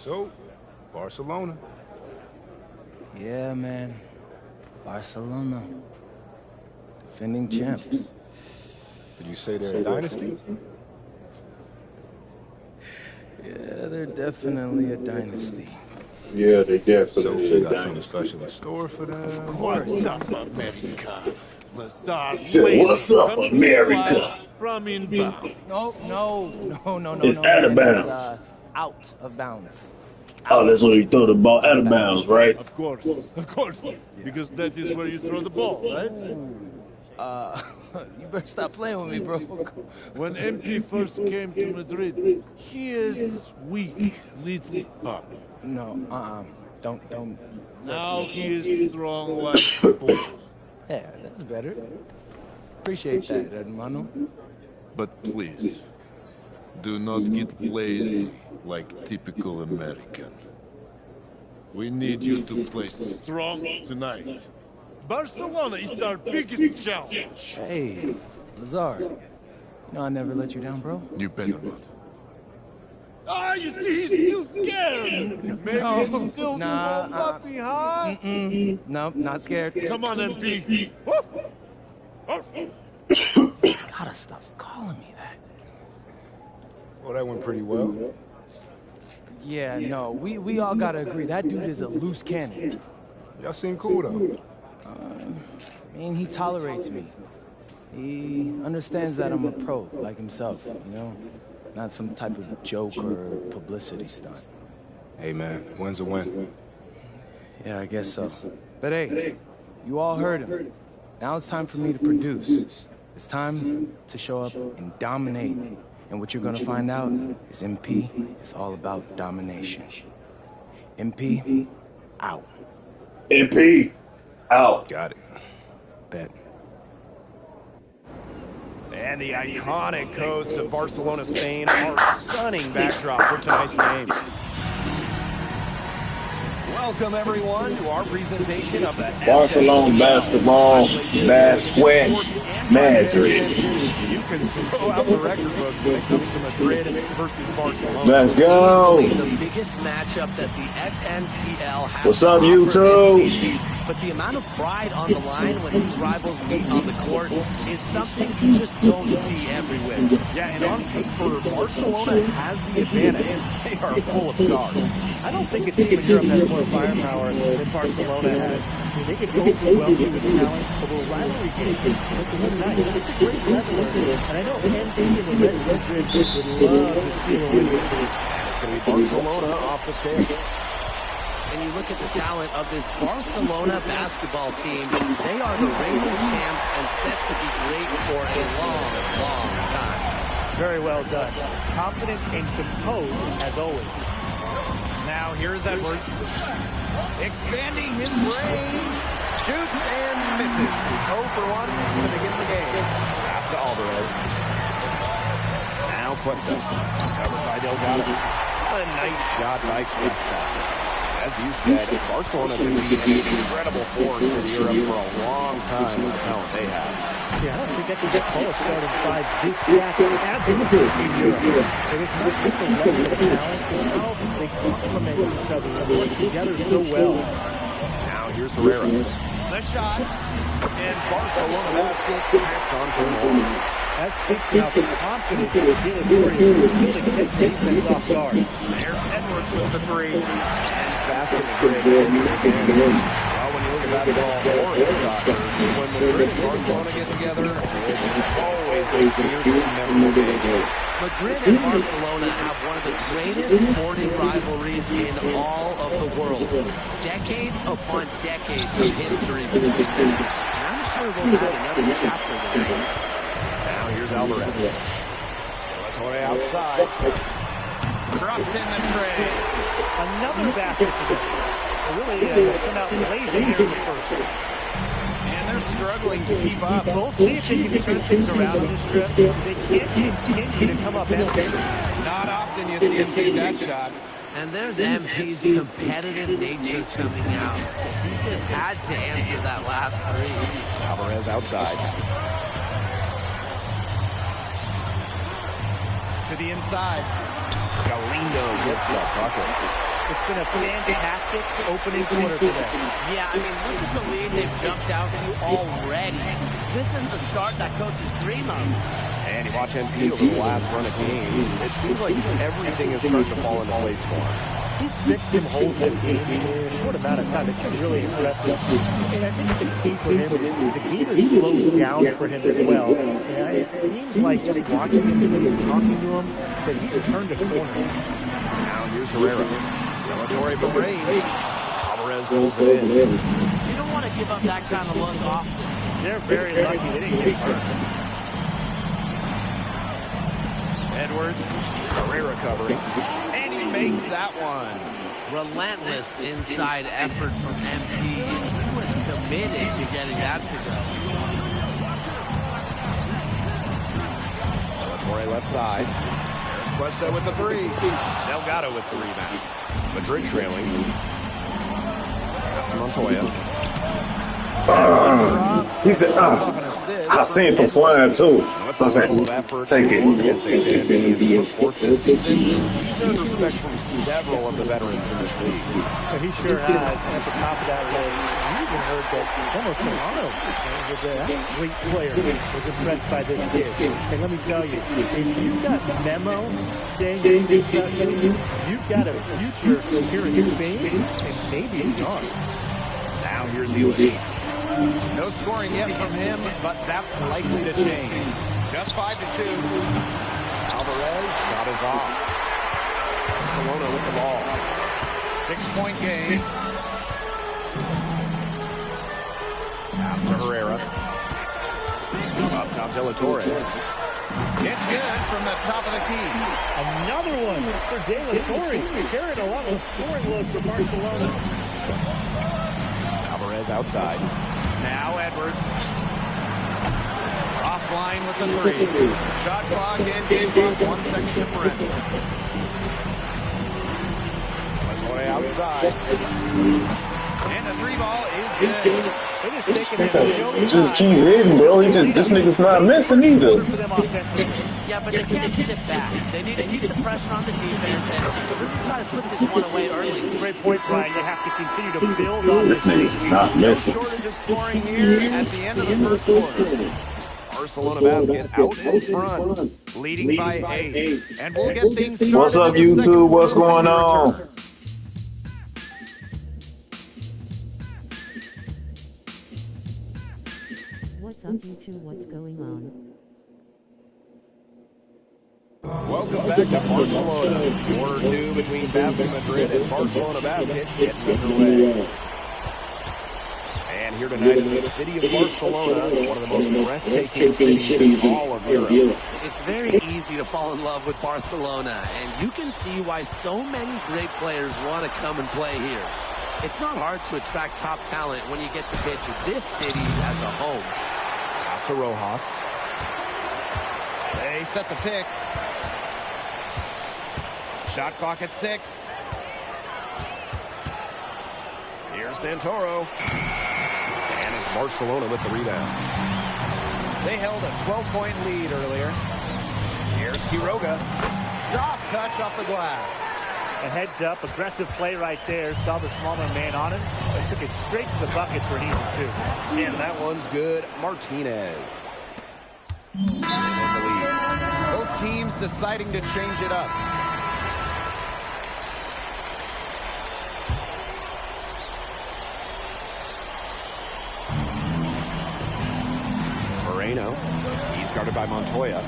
So, Barcelona. Yeah, man. Barcelona. Defending champs. Did you say they're a dynasty? Yeah, they're definitely a dynasty. Yeah, they definitely So say you got something dynasty. special in store for them? Of course. What's up, America? He said, "What's up, America?" From inbound. No. It's no, out of man. It's, bounds. out of bounds. Oh, that's what he thought about, out of bounds, right? Of course. Because that is where you throw the ball, right? You better stop playing with me, bro. When MP first came to Madrid, he is weak, little pup. No, don't. Now he is strong like a bull. Yeah, that's better. Appreciate that, hermano. But please, do not get lazy like typical American. We need you to play strong tonight. Barcelona is our biggest challenge. Hey, Lazar. You know I never let you down, bro. You better not. Ah, you see, he's still scared. Maybe he's still small puppy, huh? No, not scared. Come on, MP. Gotta stop calling me that. Well, that went pretty well. Yeah, no, we all gotta agree that dude is a loose cannon. Y'all seem cool, though. I mean, he tolerates me. He understands that I'm a pro, like himself, you know? Not some type of joke or publicity stunt. Hey, man, win's a win. Yeah, I guess so. But hey, you all heard him. Now it's time for me to produce. It's time to show up and dominate. And what you're gonna find out is MP is all about domination. MP, out. MP, out. Got it. Bet. And the iconic coast of Barcelona, Spain, our stunning backdrop for tonight's game. Welcome, everyone, to our presentation of the Barcelona basketball, Basquet, Madrid. You can throw out the record books when it comes to Madrid versus Barcelona. Let's go. The biggest matchup that the SNCL has. What's up, to offer YouTube? this season. But the amount of pride on the line when these rivals meet on the court is something you just don't see everywhere. Yeah, and on paper, Barcelona has the advantage. They are full of stars. I don't think a team in Europe has more firepower than Barcelona has. I mean, they can overwhelm you with talent, but a rivalry game like the one night, it's a great leveler. And I know MP and the rest of Madrid would love to see a win. It's going to be Barcelona off the tip. And you look at the talent of this Barcelona basketball team, they are the reigning champs and set to be great for a long, long time. Very well done. Confident and composed as always. Now here's Edwards. Expanding his range. Shoots and misses. 0 for 1 to begin the game. Pass to Alvarez. Now Cuesta. Covered by Delgado. A nice shot by Cuesta. As you said, Barcelona can be an incredible force in Europe for a long time with the talent they have. Yeah, I don't think that can get close starting five this stacked as in Europe. And it's not just the level of talent, it's how they complement each other and work together so well. Now here's Herrera. The shot. And Barcelona basket backs on for more. That speaks about the confidence in the experience to catch defense off guard. There's Edwards with the three. Basket again. Well, when you look at basketball or in soccer, when Madrid and Barcelona get together, it's always a fierce and memorable game. Madrid and Barcelona have one of the greatest sporting rivalries in all of the world. Decades upon decades of history between them. And I'm sure we'll have another chapter tonight. Now here's Alvarez. Torre outside. another basket for them. They're really come out blazing here in the first. And they're struggling to keep up. We'll see if they can turn things around in this trip. They can't continue to come up empty. Not often you see him take that shot. And there's MP's competitive nature coming out. So he just had to answer that last three. Alvarez outside. To the inside. Galindo gets the bucket. It's been a fantastic opening quarter for them. Yeah, I mean, look at the lead they've jumped out to already. This is the start that coaches dream of. And you watch MP over the last run of games, it seems like everything is starting to fall into place for him. He's fixed some holes this game in a short amount of time. It's been really impressive. And I think the key for him is the game has slowed down for him as well. And it seems like just watching him and talking to him that he's turned a corner. Now here's Herrera. Dellatore from range. Alvarez pulls it in. You don't want to give up that kind of look often. They're very lucky they didn't get hurt. Edwards. Herrera covering. And he makes that one. Relentless inside effort from MP. He was committed to getting that to go. Dellatore left side. There's Cuesta with the three. Delgado with the rebound. Madrid trailing. That's Montoya. He said, I seen the flying too. I said, take it. He's earned respect from several of the veterans in this league. So he sure has. And at the top of that list, you even heard that almost Solano, a great player, was impressed by this kid. And let me tell you, if you've got Memo saying you've got a future here in Spain and maybe beyond. Now here's Ely. No scoring yet from him, but that's likely to change. Just 5 to 2. Alvarez shot is off. Barcelona with the ball. 6-point game. Pass to Herrera. Up top, Dellatore. It's good from the top of the key. Another one for Dellatore. Carrying a lot of scoring load for Barcelona. Alvarez outside. Now Edwards. Offline with the three. Shot clock and game clock. 1 second differential. Montoya outside. And the three ball is good. This nigga just keep hitting, bro. This nigga's not missing either. Yeah, but they can't sit back. They need to keep the pressure on the defense and really try to put this one away early. Great point, Brian. They have to continue to build on This nigga's not missing. Shortage of scoring here at the end of the first quarter. Barcelona basket out in front, leading by 8. And we'll get things started. What's up, YouTube? What's going on? What's up, YouTube? What's going on? Welcome back to Barcelona. Quarter 2 between Basket Madrid and Barcelona Basket getting underway. And here tonight in the city of Barcelona, one of the most breathtaking cities in all of Europe. It's very easy to fall in love with Barcelona, and you can see why so many great players want to come and play here. It's not hard to attract top talent when you get to picture this city as a home. To Rojas. They set the pick. Shot clock at 6. Here's Santoro. And it's Barcelona with the rebound. They held a 12-point lead earlier. Here's Quiroga. Soft touch off the glass. A heads up, aggressive play right there. Saw the smaller man on him, but took it straight to the bucket for an easy 2. And that one's good. Martinez. Both teams deciding to change it up. Moreno. He's guarded by Montoya.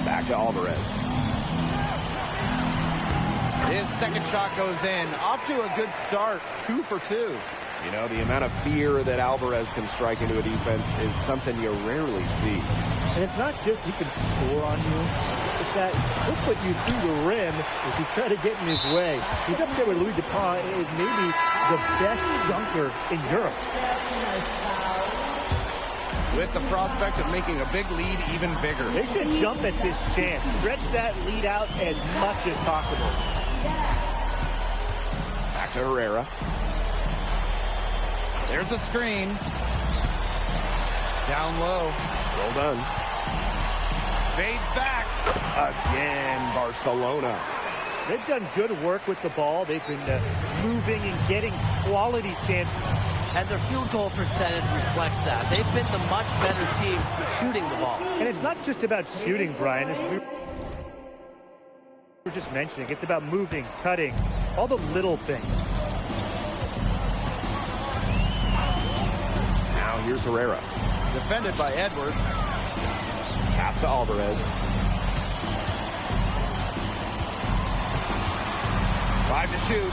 Back to Alvarez. His second shot goes in. Off to a good start. 2 for 2. You know, the amount of fear that Alvarez can strike into a defense is something you rarely see. And it's not just he can score on you. It's that he'll put you through the rim if you try to get in his way. He's up there with Louis Dupont, is maybe the best dunker in Europe. With the prospect of making a big lead even bigger. They should jump at this chance. Stretch that lead out as much as possible. Back to Herrera. There's a screen. Down low. Well done. Fades back. Again, Barcelona. They've done good work with the ball. They've been moving and getting quality chances. And their field goal percentage reflects that. They've been the much better team for shooting the ball. And it's not just about shooting, Brian. As we were just mentioning, it's about moving, cutting, all the little things. Now here's Herrera. Defended by Edwards. Pass to Alvarez. 5 to shoot.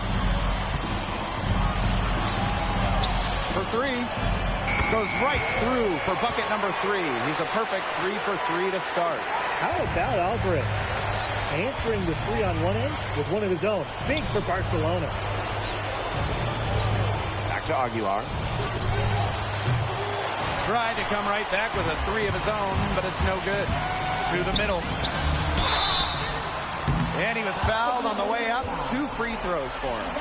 For 3. Goes right through for bucket number 3. He's a perfect 3 for 3 to start. How about Alvarez answering the 3 on one end with one of his own? Big for Barcelona. Back to Aguilar. Tried to come right back with a 3 of his own, but it's no good. To the middle. And he was fouled on the way up. 2 free throws for him.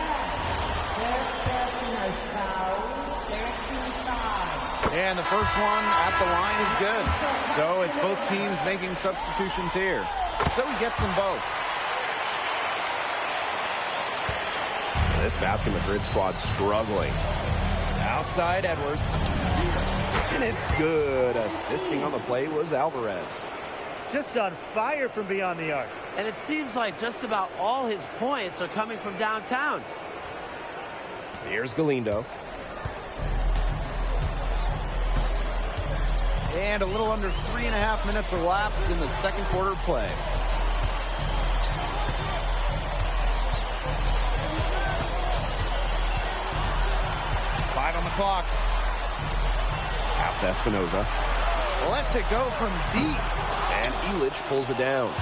And the first one at the line is good. So it's both teams making substitutions here. So he gets them both. This Basket Madrid squad struggling. Outside Edwards. And it's good. Assisting on the play was Alvarez. Just on fire from beyond the arc. And it seems like just about all his points are coming from downtown. Here's Galindo. And a little under 3.5 minutes elapsed in the second quarter play. Five on the clock. Pass to Espinoza. Lets it go from deep. And Illich pulls it down.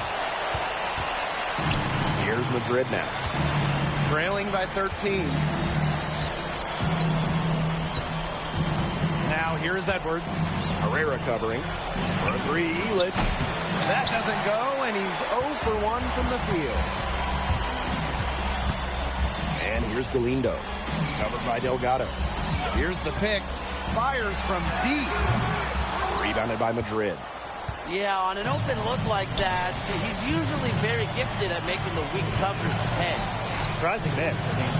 Here's Madrid now. Trailing by 13. Now here's Edwards. Herrera covering. For a 3, Illich. That doesn't go, and he's 0 for 1 from the field. And here's Galindo. Covered by Delgado. Here's the pick. Fires from deep. Rebounded by Madrid. Yeah, on an open look like that, he's usually very gifted at making the weak coverage pay. Surprising miss. I mean,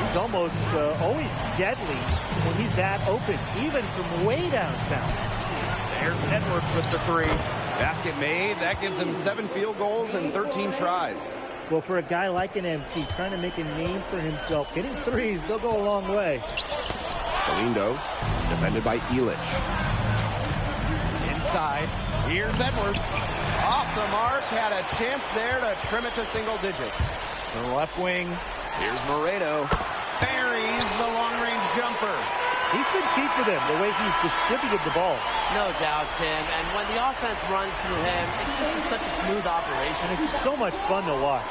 he's almost always deadly when he's that open, even from way downtown. There's Edwards with the 3. Basket made. That gives him 7 field goals and 13 tries. Well, for a guy like an MP trying to make a name for himself, hitting 3s, they'll go a long way. Galindo, defended by Illich. Inside. Here's Edwards. Off the mark. Had a chance there to trim it to single digits. To the left wing. Here's Moreno. Buries the long-range jumper. He's been key for them, the way he's distributed the ball. No doubt, Tim. And when the offense runs through him, it's just such a smooth operation. And it's so much fun to watch.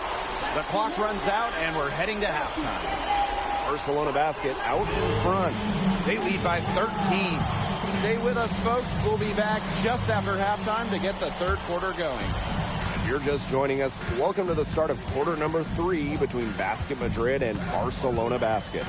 The clock runs out, and we're heading to halftime. Barcelona Basket out in front. They lead by 13. Stay with us, folks. We'll be back just after halftime to get the third quarter going. If you're just joining us, welcome to the start of quarter number 3 between Basket Madrid and Barcelona Basket.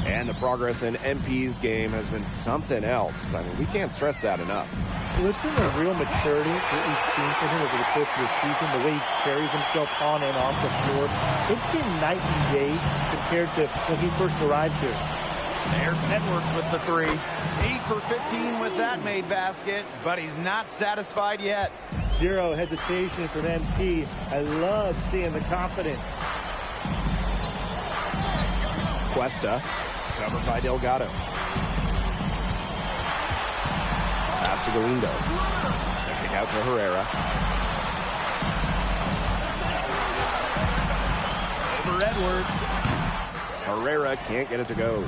And the progress in MP's game has been something else. I mean, we can't stress that enough. Well, there's been a real maturity that we've seen from him over the course of the season, the way he carries himself on and off the floor. It's been night and day compared to when he first arrived here. There's Edwards with the 3. 8 for 15 with that made basket, but he's not satisfied yet. Zero hesitation from MP. I love seeing the confidence. Cuesta, covered by Delgado. Pass to Galindo. Kick out to Herrera. Over Edwards. Herrera can't get it to go.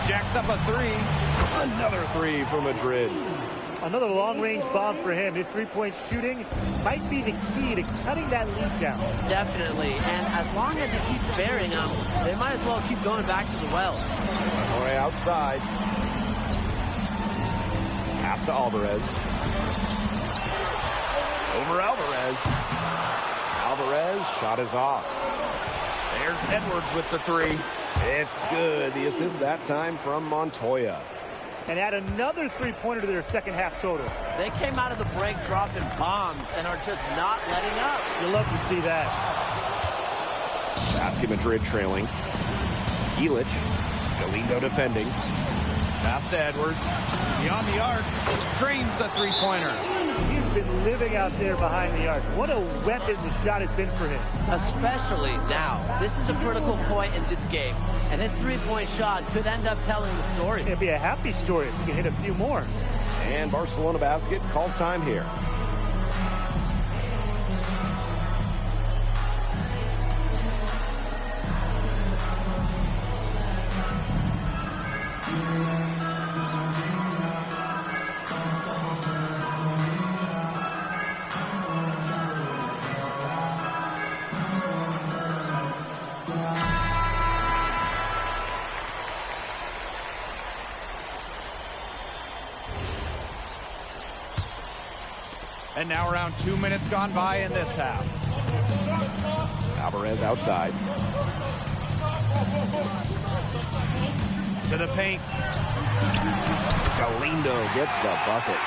Jacks up a 3. Another 3 for Madrid. Another long-range bomb for him. His three-point shooting might be the key to cutting that lead down. Definitely. And as long as he keeps burying them, they might as well keep going back to the well. Way outside. Pass to Alvarez. Over Alvarez. Alvarez, shot is off. There's Edwards with the three. It's good. The assist that time from Montoya. And add another three-pointer to their second half total. They came out of the break dropping bombs and are just not letting up. You'll love to see that. Basket Madrid trailing. Elic. Galindo defending. Pass to Edwards. Beyond the arc. Drains the three-pointer. He's been living out there behind the arc. What a weapon the shot has been for him. Especially now. This is a critical point in this game. And his three-point shot could end up telling the story. It'd be a happy story if he can hit a few more. And Barcelona basket calls time here. And now around 2 minutes gone by in this half. Alvarez outside. To the paint. Galindo gets the bucket.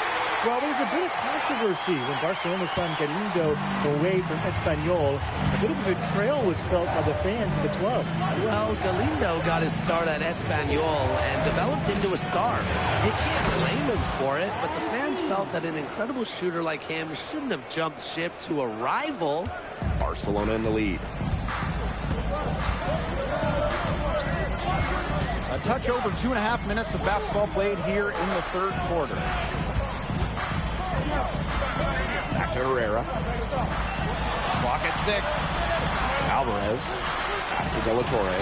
Well, there was a bit of controversy when Barcelona signed Galindo away from Espanyol. A bit of a betrayal was felt by the fans of the club. Well, Galindo got his start at Espanyol and developed into a star. You can't blame him for it, but the fans felt that an incredible shooter like him shouldn't have jumped ship to a rival. Barcelona in the lead. A touch over 2.5 minutes of basketball played here in the third quarter. Back to Herrera. Clock at 6. Alvarez. Pass to De La Torre.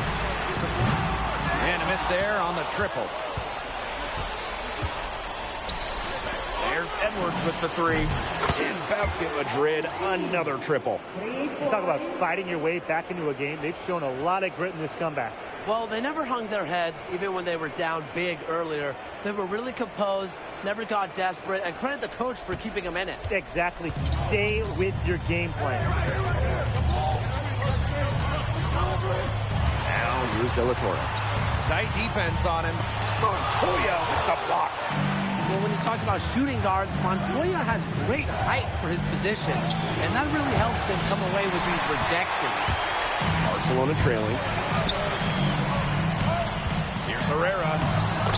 And a miss there on the triple. There's Edwards with the three. In basket Madrid, another triple. Talk about fighting your way back into a game. They've shown a lot of grit in this comeback. Well, they never hung their heads, even when they were down big earlier. They were really composed, never got desperate, and credit the coach for keeping them in it. Exactly. Stay with your game plan. Now here's De La Torre. Tight defense on him. Montoya with the block. Well, when you talk about shooting guards, Montoya has great height for his position, and that really helps him come away with these rejections. Barcelona trailing. Here's Herrera.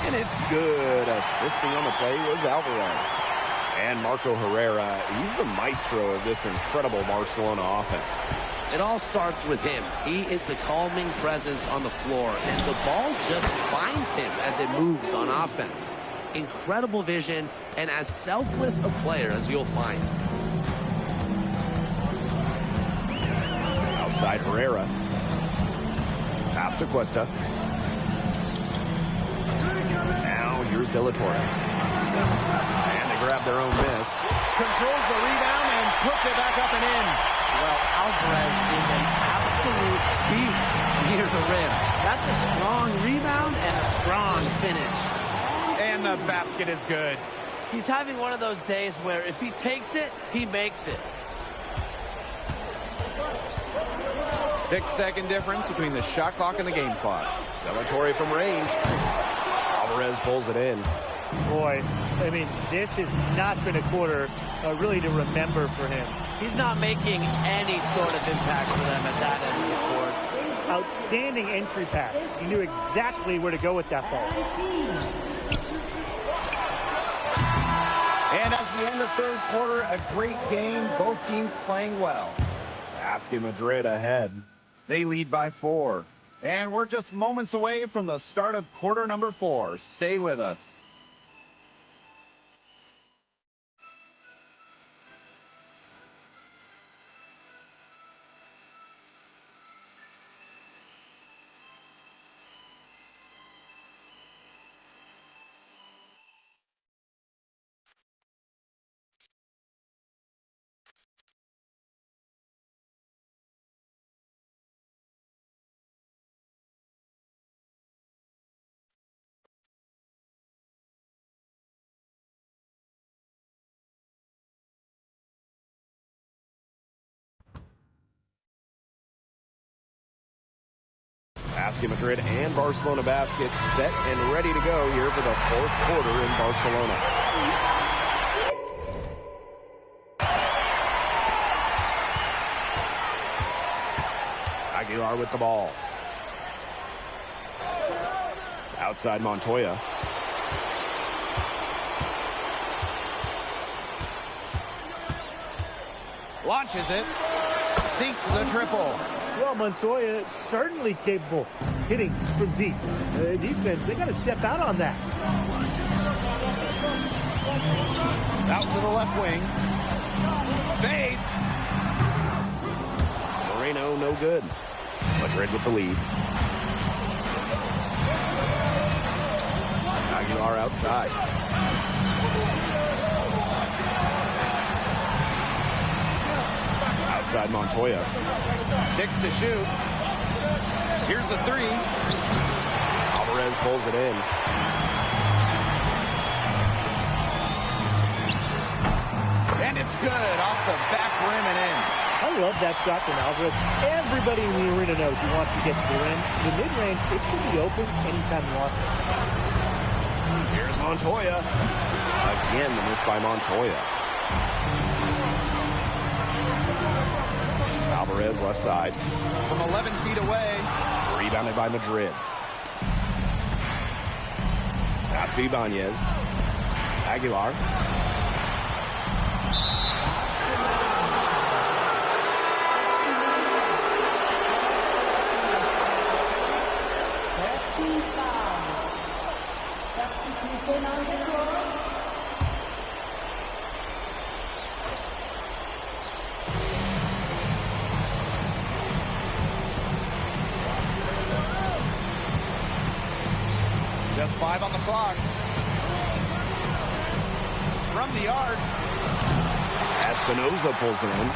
And it's good. Assisting on the play was Alvarez. And Marco Herrera, he's the maestro of this incredible Barcelona offense. It all starts with him. He is the calming presence on the floor, and the ball just finds him as it moves on offense. Incredible vision, and as selfless a player as you'll find. Outside Herrera. Pass to Cuesta. Now here's De La Torre. And they grab their own miss. Controls the rebound and puts it back up and in. Well, Alvarez is an absolute beast near the rim. That's a strong rebound and a strong finish. And the basket is good. He's having one of those days where if he takes it, he makes it. 6-second difference between the shot clock and the game clock. De La Torre from range. Alvarez pulls it in. Boy, I mean, this has not been a quarter really to remember for him. He's not making any sort of impact for them at that end of the court. Outstanding entry pass. He knew exactly where to go with that ball. And as we end the third quarter, a great game. Both teams playing well. Basket Madrid ahead. They lead by 4. And we're just moments away from the start of quarter number 4. Stay with us. Basket Madrid and Barcelona Basket set and ready to go here for the fourth quarter in Barcelona. Aguilar with the ball. Outside Montoya. Launches it. Sinks the triple. Well, Montoya is certainly capable hitting from deep. Defense, they got to step out on that. Out to the left wing. Fades. Moreno, no good. Madrid with the lead. Aguilar outside. Outside Montoya. 6 to shoot. Here's the 3. Alvarez pulls it in. And it's good off the back rim and in. I love that shot from Alvarez. Everybody in the arena knows he wants to get to the rim. The mid-range, it can be open anytime he wants it. Here's Montoya. Again, the miss by Montoya. Alvarez left side. From 11 feet away. Rebounded by Madrid. Pass to Ibanez. Aguilar. Just 5 on the clock. From the arc. Espinoza pulls it in.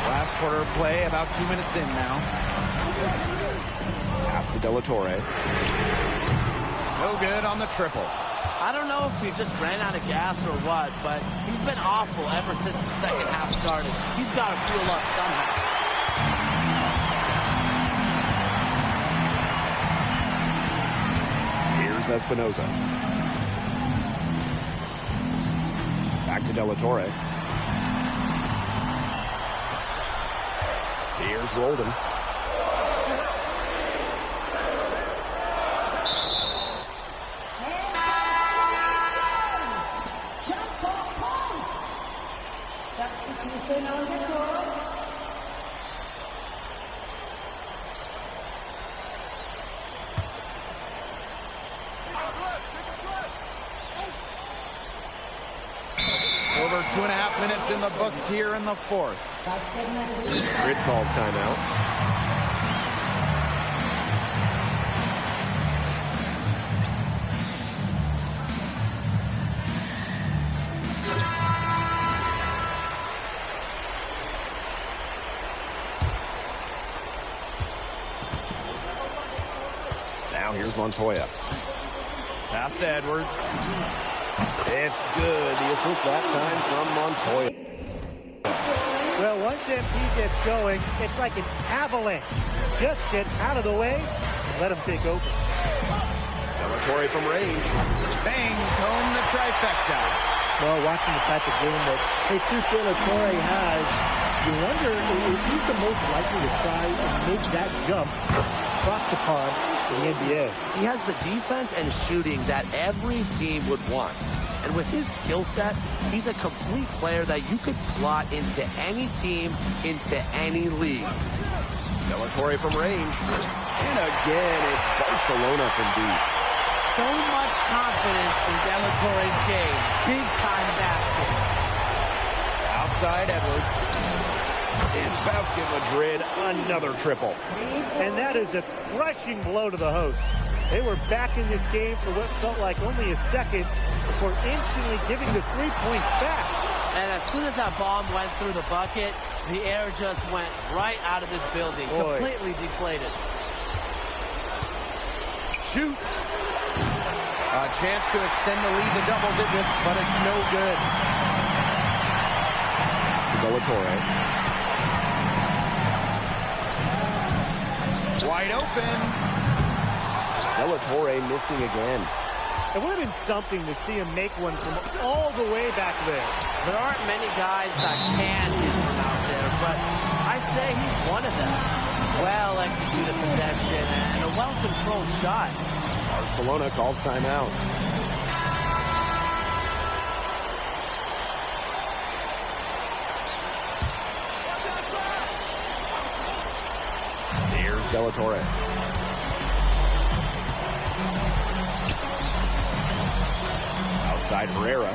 Last quarter play, about 2 minutes in now. Pass to De La Torre. No good on the triple. I don't know if he just ran out of gas or what, but he's been awful ever since the second half started. He's got to fuel up somehow. Espinoza. Back to De La Torre. Here's Roldan. Over 2.5 minutes in the books here in the fourth. Grid calls timeout. Now here's Montoya. Pass to Edwards. It's good. The assist that time from Montoya. Well, once MP gets going, it's like an avalanche. Just get out of the way and let him take over. De La Torre from range. Bangs home the trifecta. Well, watching the type of game that Jesus De La Torre has, you wonder if he's the most likely to try and make that jump across the pond in the NBA. He has the defense and shooting that every team would want. And with his skill set, he's a complete player that you could slot into any team, into any league. De La Torre from range. And again, it's Barcelona from deep. So much confidence in De La Torre's game. Big time basket. Outside Edwards. In Basket Madrid, another triple. And that is a crushing blow to the hosts. They were back in this game for what felt like only a second before instantly giving the 3 points back. And as soon as that bomb went through the bucket, the air just went right out of this building. Boy. Completely deflated. Shoots. A chance to extend the lead to double digits, but it's no good. De La Torre. Wide open. De La Torre missing again. It would have been something to see him make one from all the way back there. There aren't many guys that can hit from out there, but I say he's one of them. Well-executed possession and a well-controlled shot. Barcelona calls timeout. Here's De La Torre. Outside Herrera.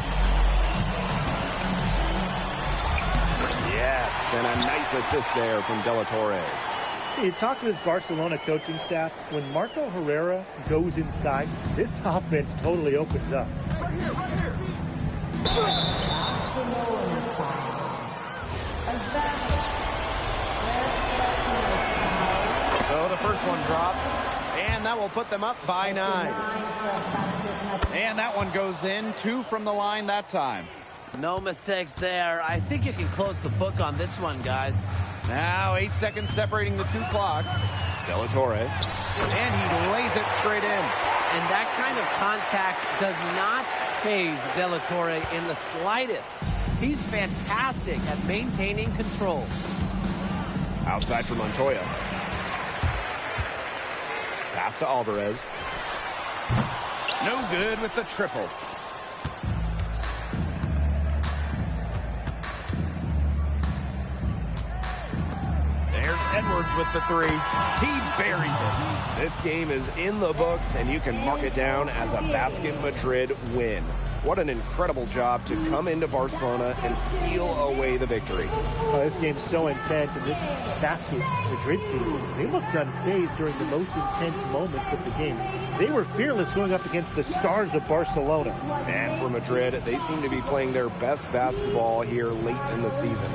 Yes, and a nice assist there from De La Torre. You talk to this Barcelona coaching staff, when Marco Herrera goes inside, this offense totally opens up. So the first one drops, and that will put them up by 9. And that one goes in, 2 from the line that time. No mistakes there. I think you can close the book on this one, guys. Now 8 seconds separating the 2 clocks. De La Torre. And he lays it straight in. And that kind of contact does not faze De La Torre in the slightest. He's fantastic at maintaining control. Outside for Montoya. Pass to Alvarez. No good with the triple. There's Edwards with the 3. He buries it. This game is in the books, and you can mark it down as a Basket Madrid win. What an incredible job to come into Barcelona and steal away the victory. Oh, this game's so intense, and this Basket Madrid team, they looked unfazed during the most intense moments of the game. They were fearless going up against the stars of Barcelona. And for Madrid, they seem to be playing their best basketball here late in the season.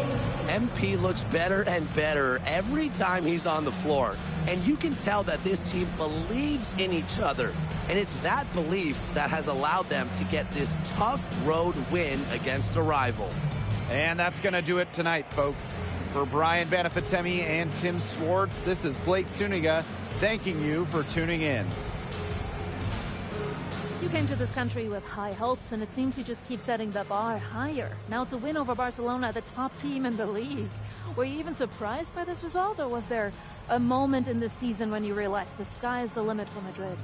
MP looks better and better every time he's on the floor. And you can tell that this team believes in each other. And it's that belief that has allowed them to get this tough road win against a rival. And that's going to do it tonight, folks. For Brian Banafitemi and Tim Swartz, this is Blake Suniga thanking you for tuning in. You came to this country with high hopes, and it seems you just keep setting the bar higher. Now it's a win over Barcelona, the top team in the league. Were you even surprised by this result, or was there a moment in the season when you realized the sky is the limit for Madrid?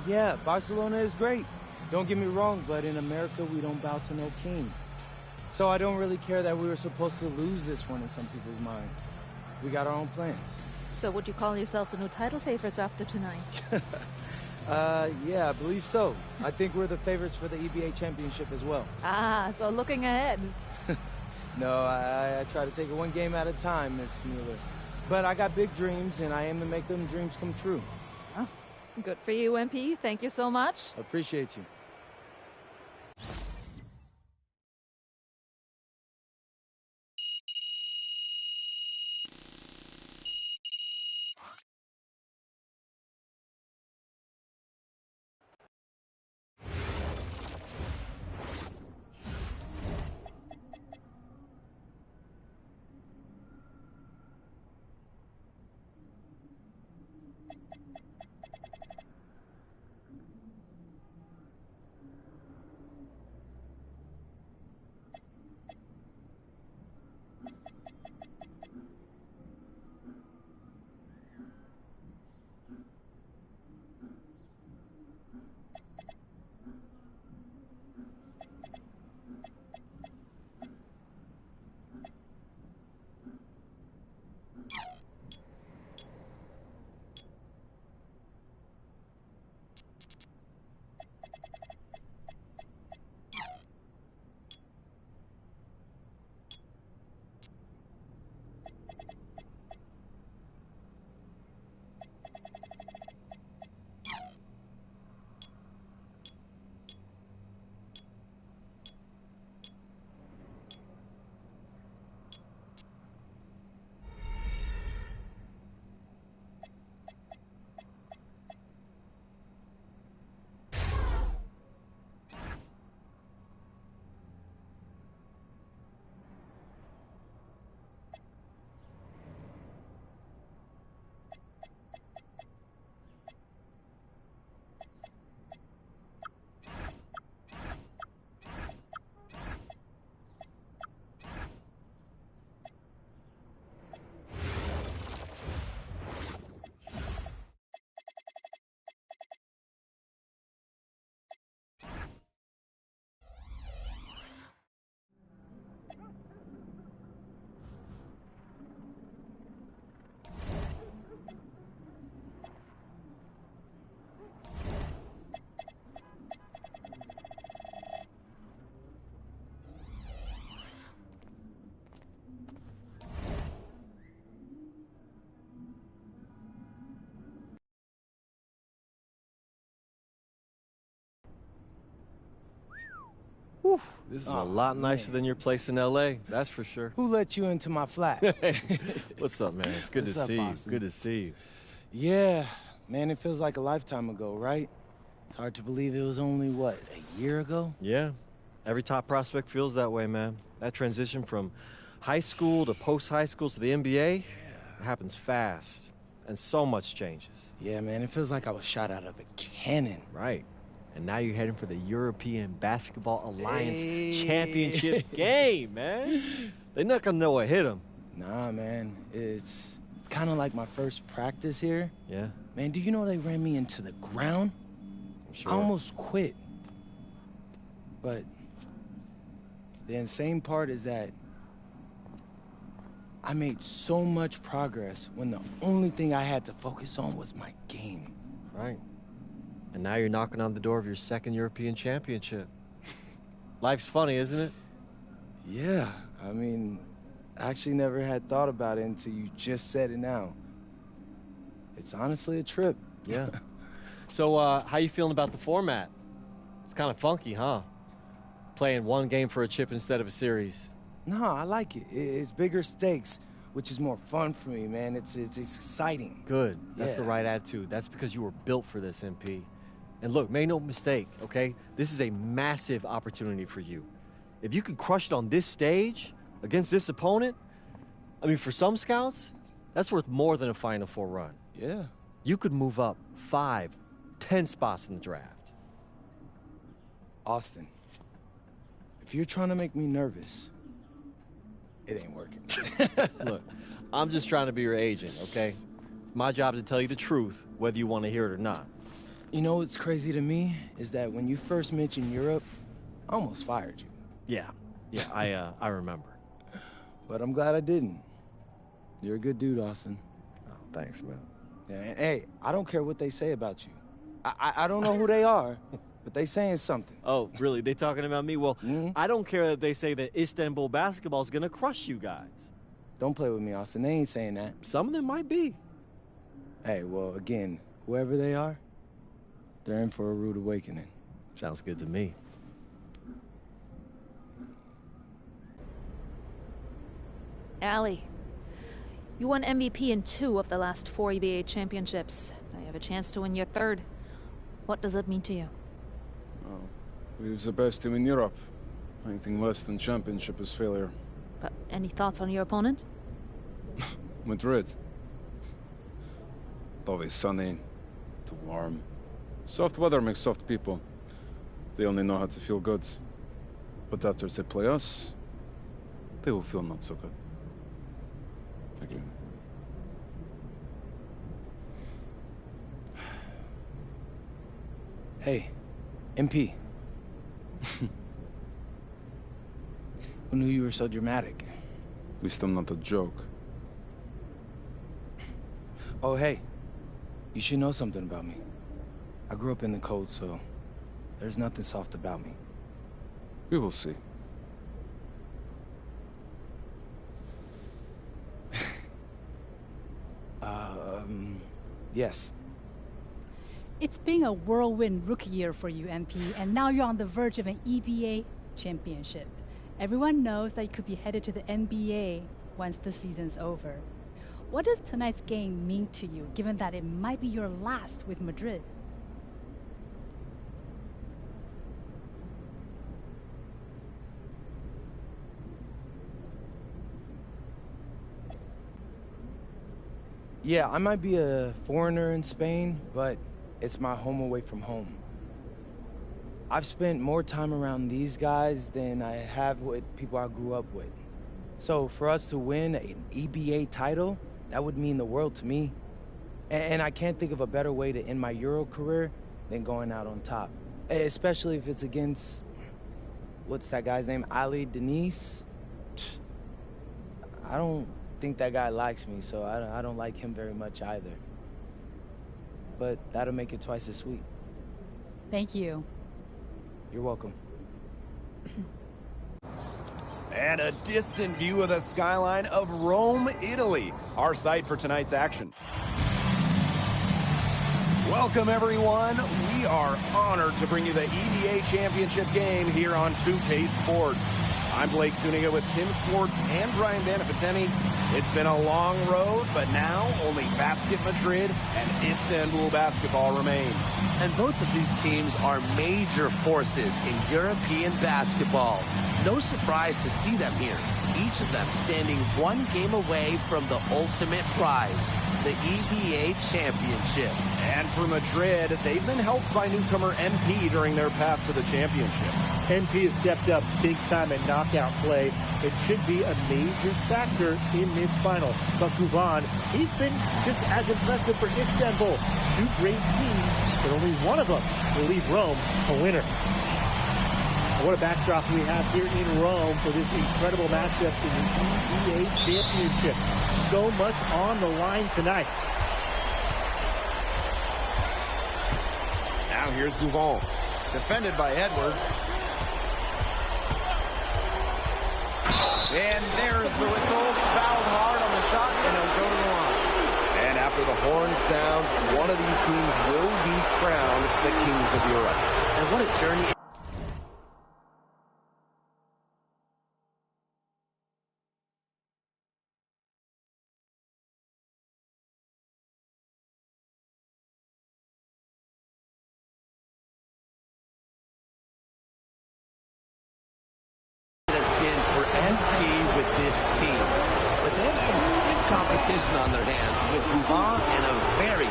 Yeah, Barcelona is great. Don't get me wrong, but in America, we don't bow to no king. So I don't really care that we were supposed to lose this one in some people's mind. We got our own plans. So would you call yourselves the new title favorites after tonight? Yeah, I believe so. I think we're the favorites for the EBA championship as well. Ah, so looking ahead. No, I try to take it one game at a time, Miss Mueller. But I got big dreams, and I aim to make them dreams come true. Oh, good for you, MP. Thank you so much. Appreciate you. Whew. This is a lot nicer than your place in L.A., that's for sure. Who let you into my flat? What's up, man? It's good to see you. Good to see you. Yeah, man, it feels like a lifetime ago, right? It's hard to believe it was only, what, a year ago? Yeah. Every top prospect feels that way, man. That transition from high school to post-high school to the NBA, it happens fast. And so much changes. Yeah, man, it feels like I was shot out of a cannon. Right. And now you're heading for the European Basketball Alliance Championship game, man. They're not gonna know what hit them. Nah, man. It's kind of like my first practice here. Yeah. Man, do you know they ran me into the ground? I'm sure. I almost quit. But the insane part is that I made so much progress when the only thing I had to focus on was my game. Right. And now you're knocking on the door of your second European championship. Life's funny, isn't it? Yeah, I mean, I actually never had thought about it until you just said it now. It's honestly a trip. Yeah. So, how you feeling about the format? It's kind of funky, huh? Playing one game for a chip instead of a series. No, I like it. It's bigger stakes, which is more fun for me, man. It's exciting. Good. That's the right attitude. That's because you were built for this, MP. And look, make no mistake, okay? This is a massive opportunity for you. If you can crush it on this stage against this opponent, I mean, for some scouts, that's worth more than a Final Four run. Yeah. You could move up 5, 10 spots in the draft. Austin, if you're trying to make me nervous, it ain't working. Look, I'm just trying to be your agent, okay? It's my job to tell you the truth, whether you want to hear it or not. You know what's crazy to me is that when you first mentioned Europe, I almost fired you. Yeah, I remember. But I'm glad I didn't. You're a good dude, Austin. Oh, thanks, man. Yeah, and hey, I don't care what they say about you. I don't know who they are, but they saying something. Oh, really? They talking about me? Well, I don't care that they say that Istanbul basketball is going to crush you guys. Don't play with me, Austin. They ain't saying that. Some of them might be. Hey, well, again, whoever they are, they're in for a rude awakening. Sounds good to me. Allie, you won MVP in 2 of the last 4 EBA championships. Now you have a chance to win your 3rd. What does it mean to you? Oh, we was the best team in Europe. Anything less than championship is failure. But any thoughts on your opponent? Madrid. Always sunny, too warm. Soft weather makes soft people. They only know how to feel good. But after they play us, they will feel not so good. Thank you. Hey, MP. Who knew you were so dramatic? At least I'm not a joke. Oh, hey. You should know something about me. I grew up in the cold, so there's nothing soft about me. We will see. Yes. It's been a whirlwind rookie year for you, MP, and now you're on the verge of an EBA championship. Everyone knows that you could be headed to the NBA once the season's over. What does tonight's game mean to you, given that it might be your last with Madrid? Yeah, I might be a foreigner in Spain, but it's my home away from home. I've spent more time around these guys than I have with people I grew up with. So for us to win an EBA title, that would mean the world to me. And I can't think of a better way to end my Euro career than going out on top. Especially if it's against, what's that guy's name, Ali Denise? I don't think that guy likes me, so I don't like him very much either. But that'll make it twice as sweet. Thank you. You're welcome. And a distant view of the skyline of Rome, Italy, our site for tonight's action. Welcome, everyone. We are honored to bring you the EBA Championship game here on 2K Sports. I'm Blake Zuniga with Tim Swartz and Brian Banafitemi. It's been a long road, but now only Basket Madrid and Istanbul basketball remain. And both of these teams are major forces in European basketball. No surprise to see them here. Each of them standing one game away from the ultimate prize, the EBA Championship. And for Madrid, they've been helped by newcomer MP during their path to the championship. MP has stepped up big time in knockout play. It should be a major factor in this final. But Guvan, he's been just as impressive for Istanbul. Two great teams, but only one of them will leave Rome a winner. What a backdrop we have here in Rome for this incredible matchup in the EBA Championship. So much on the line tonight. Now here's Goujon, defended by Edwards. And there's the whistle, fouled hard on the shot, and it'll go to the line. And after the horn sounds, one of these teams will be crowned the Kings of Europe. And what a journey. Competition on their hands with Guvan and a very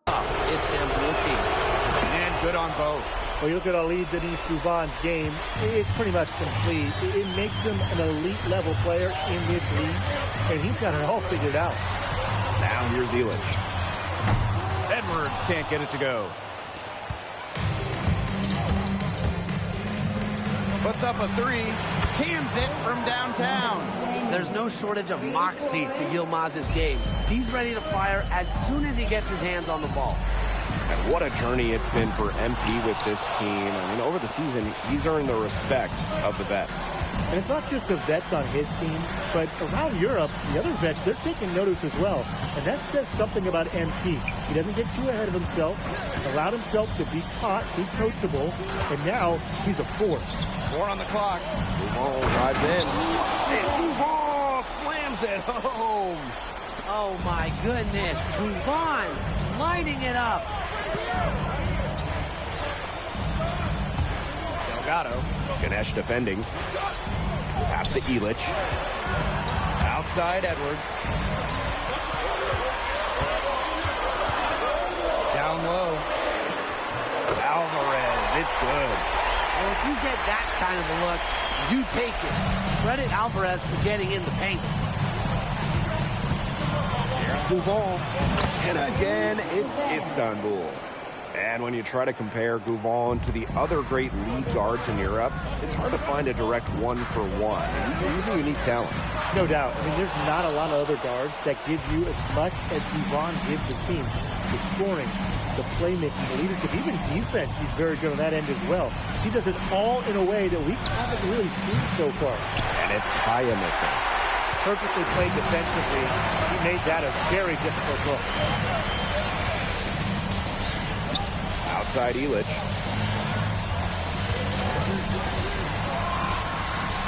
tough Istanbul team. And good on both. Well, you look at Ali Deniz Guvan's game, it's pretty much complete. It makes him an elite level player in this league, and he's got it all figured out. Now here's Elish. Edwards can't get it to go. Puts up a three. Cans it from downtown. There's no shortage of moxie to Yilmaz's game. He's ready to fire as soon as he gets his hands on the ball. And what a journey it's been for MP with this team. I mean, over the season, he's earned the respect of the vets. And it's not just the vets on his team, but around Europe, the other vets, they're taking notice as well. And that says something about MP. He doesn't get too ahead of himself, allowed himself to be caught, be coachable, and now he's a force. 4 on the clock. Goujon drives in. And Goujon slams it home. Oh, my goodness. Goujon lighting it up. Delgado. Ganesh defending. Pass to Elish. Outside Edwards. Down low. Alvarez. It's good. Well, if you get that kind of a look, you take it. Credit Alvarez for getting in the paint. Here's Goujon. And again, it's Istanbul. And when you try to compare Goujon to the other great league guards in Europe, it's hard to find a direct one-for-one. He's a unique talent. No doubt. I mean, there's not a lot of other guards that give you as much as Goujon gives the team. The scoring, the playmaking, the leadership, even defense, he's very good on that end as well. He does it all in a way that we haven't really seen so far. And it's Kaya missing. Perfectly played defensively. He made that a very difficult look. Outside Elish.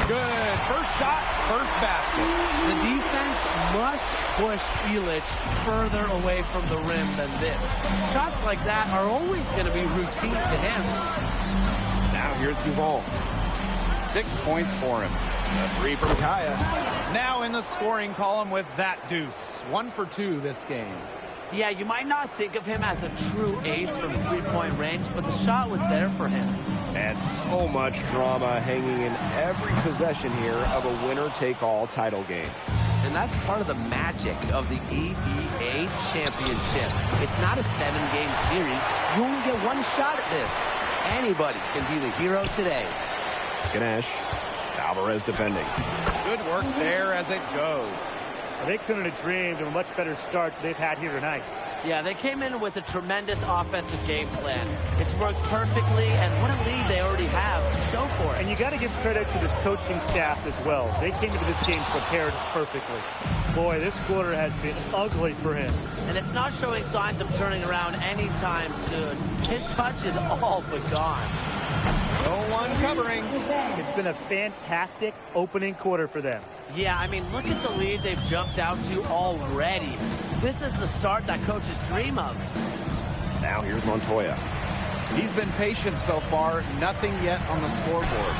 Good. First shot, first basket. The defense must push Elish further away from the rim than this. Shots like that are always going to be routine to him. Now here's Goujon. 6 points for him. A 3 from Kaya. Now in the scoring column with that deuce. 1 for 2 this game. Yeah, you might not think of him as a true ace from three-point range, but the shot was there for him. And so much drama hanging in every possession here of a winner-take-all title game. And that's part of the magic of the EBA Championship. It's not a 7-game series. You only get one shot at this. Anybody can be the hero today. Ganesh. Alvarez defending. Good work there as it goes. They couldn't have dreamed of a much better start they've had here tonight. Yeah, they came in with a tremendous offensive game plan. It's worked perfectly, and what a lead they already have to show for it. And you got to give credit to this coaching staff as well. They came into this game prepared perfectly. Boy, this quarter has been ugly for him. And it's not showing signs of turning around anytime soon. His touch is all but gone. No one covering. It's been a fantastic opening quarter for them. Yeah, I mean, look at the lead they've jumped out to already. This is the start that coaches dream of. Now here's Montoya. He's been patient so far. Nothing yet on the scoreboard.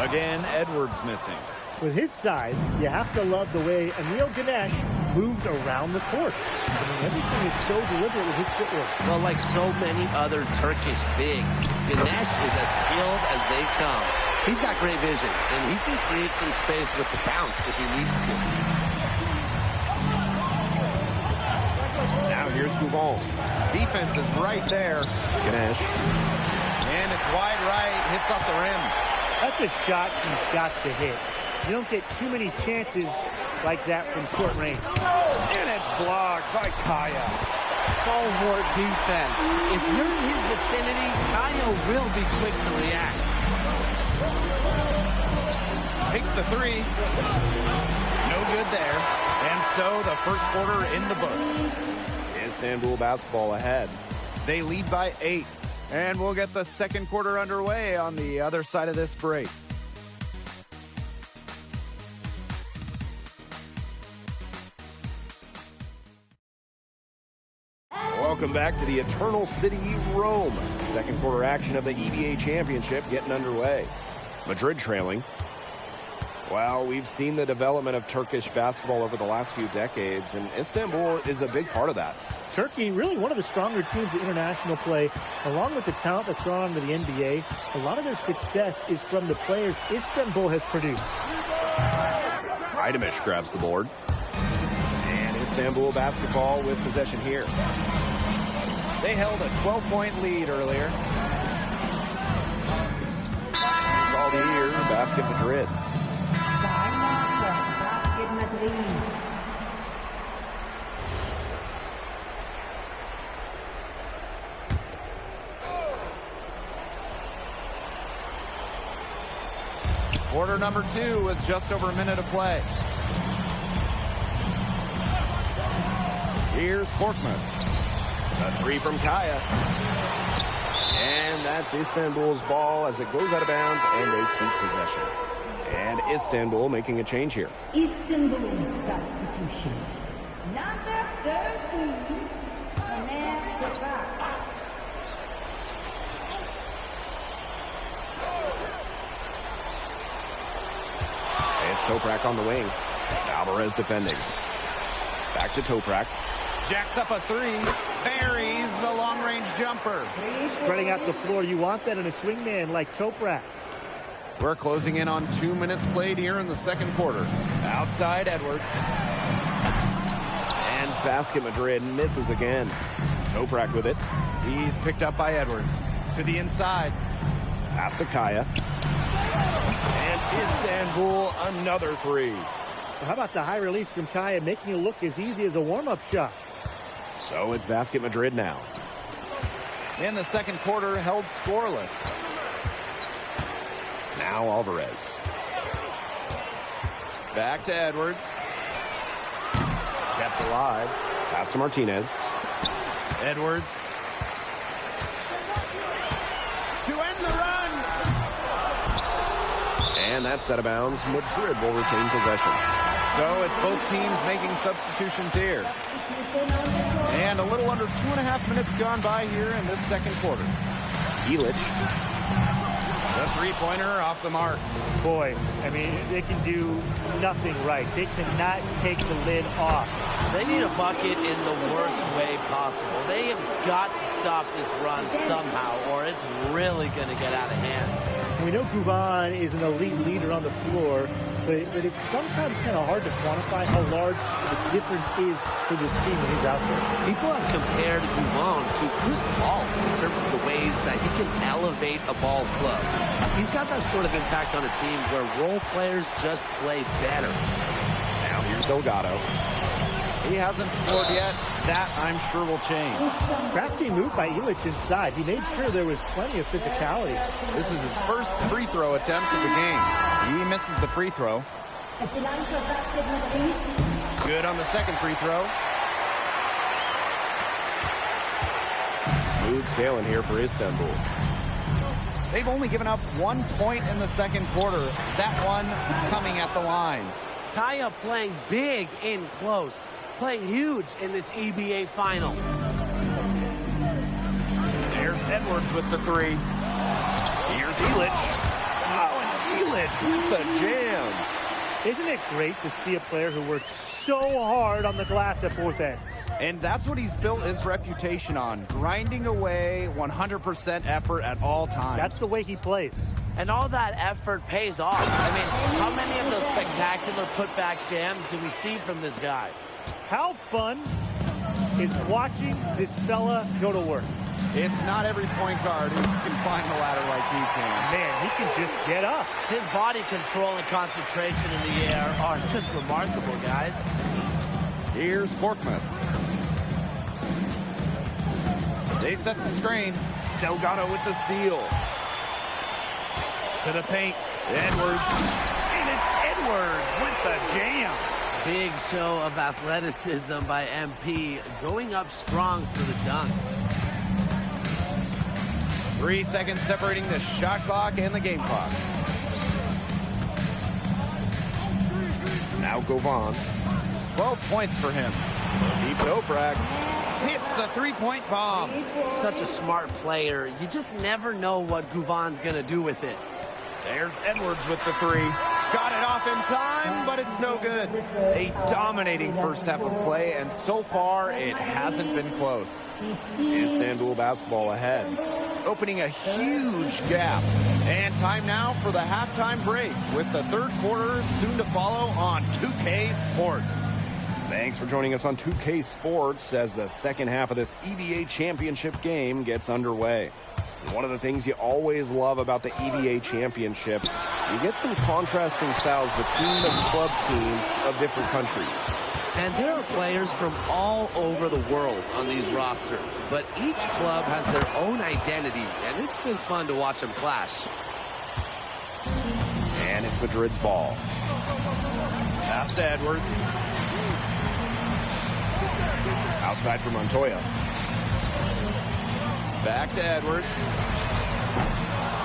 Again, Edwards missing. With his size, you have to love the way Anil Ganesh moves around the court. I mean, everything is so deliberate with his footwork. Well, like so many other Turkish bigs, Ganesh is as skilled as they come. He's got great vision, and he can create some space with the bounce if he needs to. Now here's Guvon. Defense is right there. Ganesh. And it's wide right, hits off the rim. That's a shot he's got to hit. You don't get too many chances like that from short range. And it's blocked by Kaya. Stalwart defense. If you're in his vicinity, Kaya will be quick to react. Takes the three. No good there. And so the first quarter in the books. Istanbul basketball ahead. They lead by 8. And we'll get the second quarter underway on the other side of this break. Welcome back to the Eternal City, Rome. Second quarter action of the EBA Championship getting underway. Madrid trailing. Well, we've seen the development of Turkish basketball over the last few decades, and Istanbul is a big part of that. Turkey, really one of the stronger teams in international play, along with the talent that's gone on to the NBA. A lot of their success is from the players Istanbul has produced. Idemish grabs the board. And Istanbul basketball with possession here. They held a 12-point lead earlier. All the year, Basket Madrid. Quarter number 2 with just over a minute to play. Here's Korkmaz. A three from Kaya. And that's Istanbul's ball as it goes out of bounds, and they keep possession. And Istanbul making a change here. Istanbul substitution. Number 13, It's Toprak on the wing. Alvarez defending. Back to Toprak. Jacks up a three. Buries the long-range jumper. Spreading out the floor. You want that in a swingman like Toprak. We're closing in on 2 minutes played here in the second quarter. Outside Edwards. And Basket Madrid misses again. Toprak with it. He's picked up by Edwards. To the inside. Pass to Kaya. And Istanbul, another three. Well, how about the high release from Kaya, making it look as easy as a warm-up shot? So it's Basket Madrid now. In the second quarter, held scoreless. Now Alvarez. Back to Edwards. Kept alive. Pass to Martinez. Edwards. To end the run. And that's out of bounds. Madrid will retain possession. So it's both teams making substitutions here. And a little under 2.5 minutes gone by here in this second quarter. Ilic. The three-pointer off the mark. Boy, I mean, they can do nothing right. They cannot take the lid off. They need a bucket in the worst way possible. They have got to stop this run somehow, or it's really going to get out of hand. We know Guvon is an elite leader on the floor, but it's sometimes kind of hard to quantify how large the difference is for this team when he's out there. People have compared Guvon to Chris Paul in terms of the ways that he can elevate a ball club. He's got that sort of impact on a team where role players just play better. Now here's Delgado. He hasn't scored yet. That, I'm sure, will change. Crafty move by Illich inside. He made sure there was plenty of physicality. This is his first free throw attempts of the game. He misses the free throw. Good on the second free throw. Smooth sailing here for Istanbul. They've only given up 1 point in the second quarter. That one coming at the line. Kaya playing big in close. Playing huge in this EBA final. There's Edwards with the three. Here's Illich. Oh, and Illich with the jam. Isn't it great to see a player who works so hard on the glass at both ends? And that's what he's built his reputation on. Grinding away, 100% effort at all times. That's the way he plays. And all that effort pays off. I mean, how many of those spectacular putback jams do we see from this guy? How fun is watching this fella go to work? It's not every point guard who can climb the ladder like he can. Man, he can just get up. His body control and concentration in the air are just remarkable, guys. Here's Korkmaz. They set the screen. Delgado with the steal. To the paint. Edwards. And it's Edwards with the jam. Big show of athleticism by MP, going up strong for the dunk. 3 seconds separating the shot clock and the game clock. Now Govan. 12 points for him. Deep Toprak hits the three-point bomb. Such a smart player. You just never know what Govan's going to do with it. There's Edwards with the three. Got it off in time, but it's no good. A dominating first half of play, and so far it hasn't been close. Istanbul basketball ahead. Opening a huge gap. And time now for the halftime break with the third quarter soon to follow on 2K Sports. Thanks for joining us on 2K Sports as the second half of this EBA championship game gets underway. One of the things you always love about the EBA championship, you get some contrasting styles between the club teams of different countries. And there are players from all over the world on these rosters, but each club has their own identity, and it's been fun to watch them clash. And it's Madrid's ball. Pass to Edwards. Outside for Montoya. Back to Edwards.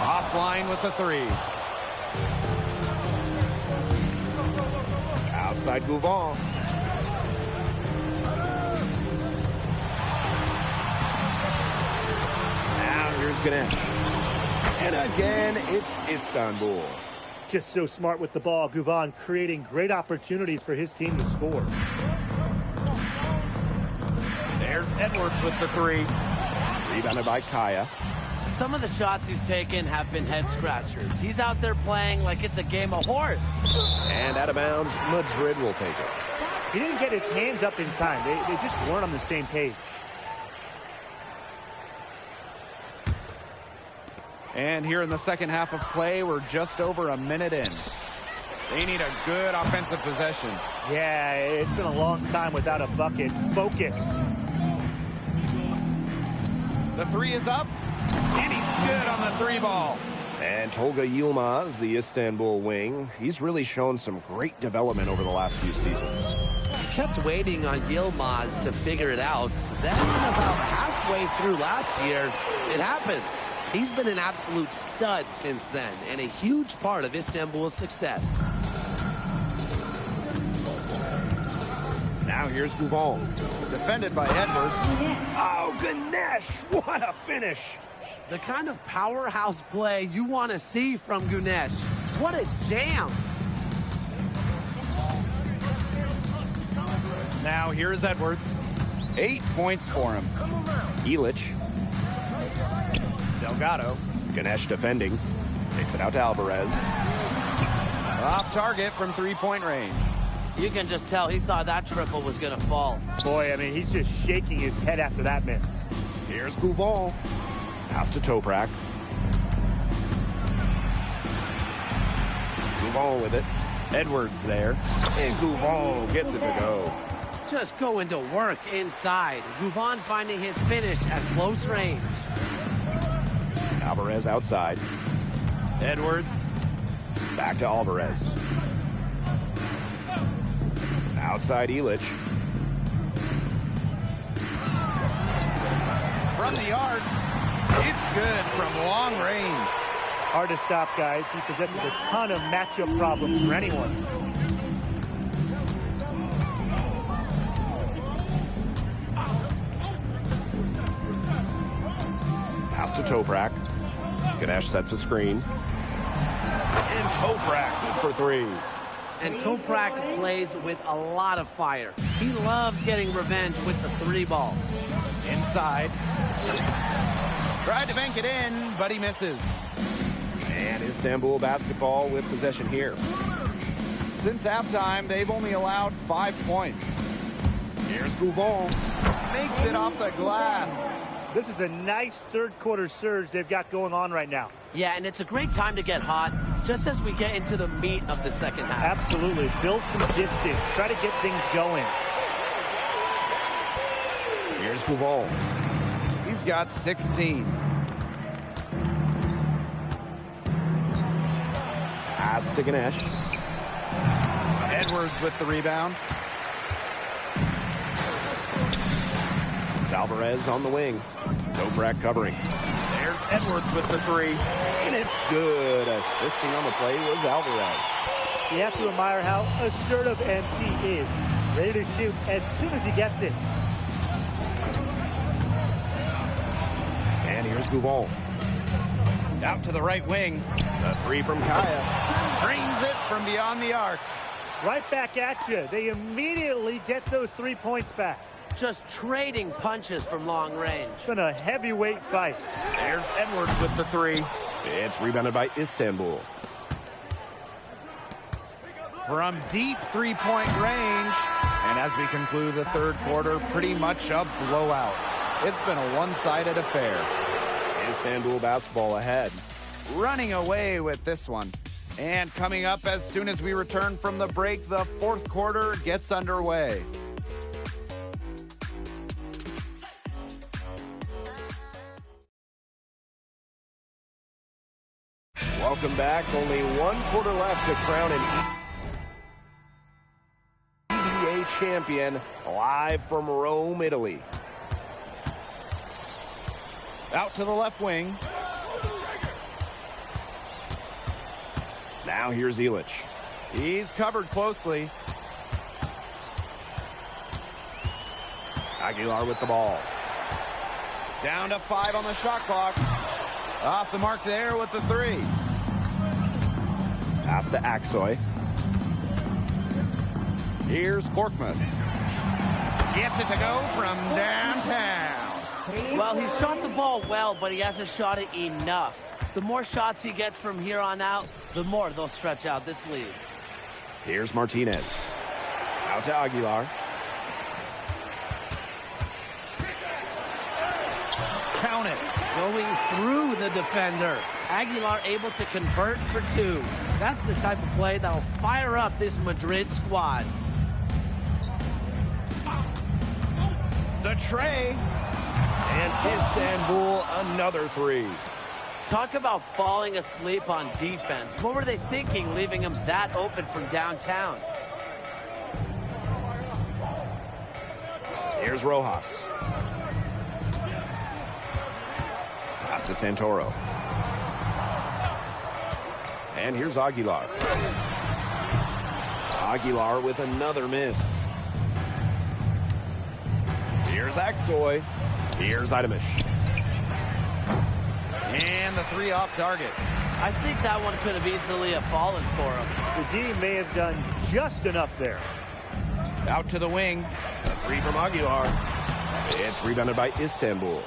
Offline with the three. Outside Govan. Now here's Ganesh. And again, it's Istanbul. Just so smart with the ball. Govan creating great opportunities for his team to score. There's Edwards with the three. Rebounded by Kaya. Some of the shots he's taken have been head scratchers. He's out there playing like it's a game of horse. And out of bounds, Madrid will take it. He didn't get his hands up in time. They just weren't on the same page. And here in the second half of play, we're just over a minute in. They need a good offensive possession. Yeah, it's been a long time without a bucket. Focus. The three is up, and he's good on the three ball. And Tolga Yilmaz, the Istanbul wing, he's really shown some great development over the last few seasons. Kept waiting on Yilmaz to figure it out. Then about halfway through last year, it happened. He's been an absolute stud since then, and a huge part of Istanbul's success. Now here's Govan. Defended by Edwards. Oh, Ganesh, what a finish. The kind of powerhouse play you want to see from Ganesh. What a jam. Now here's Edwards. 8 points for him. Illich. Delgado. Ganesh defending. Takes it out to Alvarez. Off target from three-point range. You can just tell he thought that triple was going to fall. Boy, I mean, he's just shaking his head after that miss. Here's Govan. Pass to Toprak. Govan with it. Edwards there. And Govan gets it to go. just going to work inside. Guvon finding his finish at close range. Alvarez outside. Edwards. Back to Alvarez. Outside Illich. From the arc, it's good from long range. Hard to stop, guys. He possesses a ton of matchup problems for anyone. Pass to Toprak. Ganesh sets a screen. And Toprak good for three. And Toprak plays with a lot of fire. He loves getting revenge with the three ball. Inside. Tried to bank it in, but he misses. And Istanbul basketball with possession here. Since halftime, they've only allowed 5 points. Here's Guvon. Makes it off the glass. This is a nice third quarter surge they've got going on right now. Yeah, and it's a great time to get hot, just as we get into the meat of the second half. Absolutely. Build some distance. Try to get things going. Here's Guvon. He's got 16. Pass to Ganesh. Edwards with the rebound. It's Alvarez on the wing. Toprak covering. There's Edwards with the three. And it's good. Assisting on the play was Alvarez. You have to admire how assertive MP is. Ready to shoot as soon as he gets it. And here's Guvon. Out to the right wing. The three from Kaya. Drains it from beyond the arc. Right back at you. They immediately get those 3 points back. Just trading punches from long range. It's been a heavyweight fight. There's Edwards with the three. It's rebounded by Istanbul. From deep three-point range. And as we conclude the third quarter, pretty much a blowout. It's been a one-sided affair. Istanbul basketball ahead. Running away with this one. And coming up as soon as we return from the break, the fourth quarter gets underway. Welcome back. Only 1 quarter left to crown an EBA champion live from Rome, Italy. Out to the left wing. Now here's Illich. He's covered closely. Aguilar with the ball. Down to 5 on the shot clock. Off the mark there with the three. Pass to Aksoy. Here's Korkmaz. Gets it to go from downtown. Well, he shot the ball well, but he hasn't shot it enough. The more shots he gets from here on out, the more they'll stretch out this lead. Here's Martinez. Out to Aguilar. Count it. Going through the defender. Aguilar able to convert for 2. That's the type of play that'll fire up this Madrid squad. The tray. And Istanbul, another three. Talk about falling asleep on defense. What were they thinking, leaving him that open from downtown? Here's Rojas. Pass to Santoro. And here's Aguilar. Aguilar with another miss. Here's Aksoy. Here's Idamish. And the three off target. I think that one could have easily have fallen for him. The D may have done just enough there. Out to the wing. A three from Aguilar. It's rebounded by Istanbul.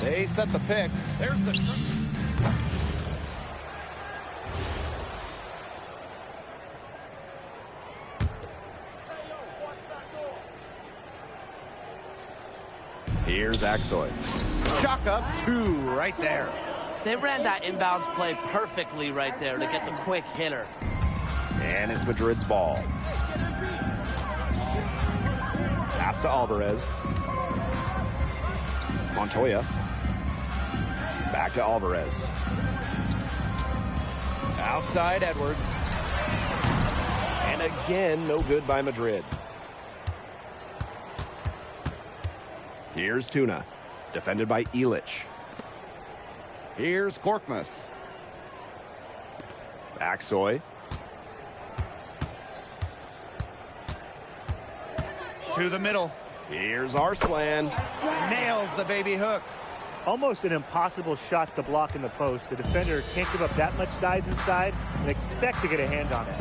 They set the pick. There's the... Here's Aksoy. Chalk up 2 right there. They ran that inbounds play perfectly right there to get the quick hitter. And it's Madrid's ball. Pass to Alvarez. Montoya. Back to Alvarez. Outside Edwards. And again, no good by Madrid. Here's Tuna. Defended by Illich. Here's Korkmaz. Aksoy. To the middle. Here's Arslan. Nails the baby hook. Almost an impossible shot to block in the post. The defender can't give up that much size inside and expect to get a hand on it.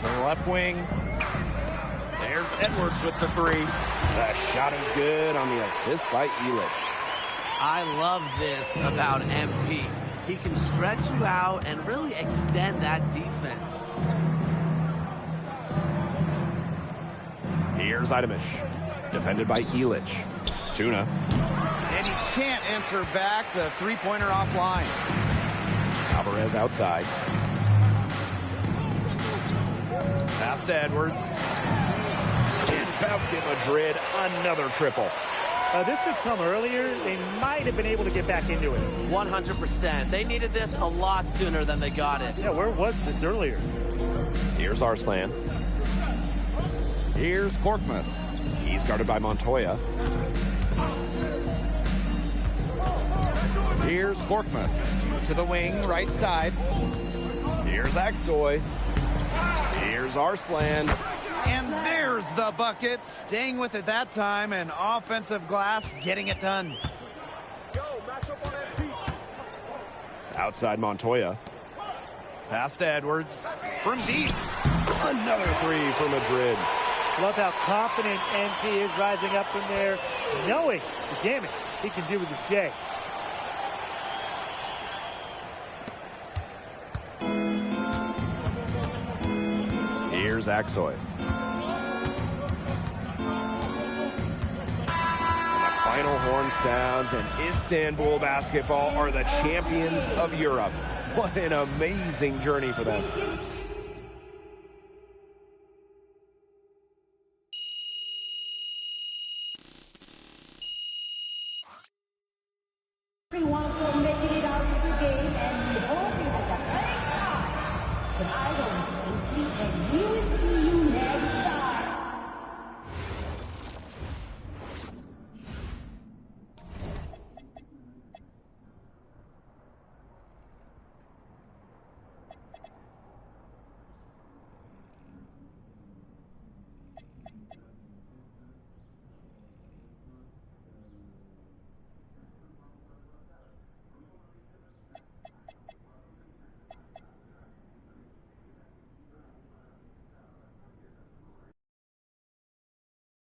The left wing. There's Edwards with the 3. The shot is good on the assist by Illich. I love this about MP. He can stretch you out and really extend that defense. Here's Idemish. Defended by Illich. Tuna. And he can't answer back the 3-pointer offline. Alvarez outside. Pass to Edwards. In basket Madrid, another triple. This had come earlier. They might have been able to get back into it. 100%. They needed this a lot sooner than they got it. Yeah, where was this earlier? Here's Arslan. Here's Korkmaz. He's guarded by Montoya. Here's Korkmaz. To the wing, right side. Here's Aksoy. Here's Arslan. And there's the bucket. Staying with it that time, and offensive glass getting it done. Outside Montoya. Pass to Edwards. From deep. Another 3 for Madrid. Love how confident MP is rising up from there, knowing the damage he can do with his J. Here's Aksoy. Final horn sounds, and Istanbul basketball are the champions of Europe. What an amazing journey for them.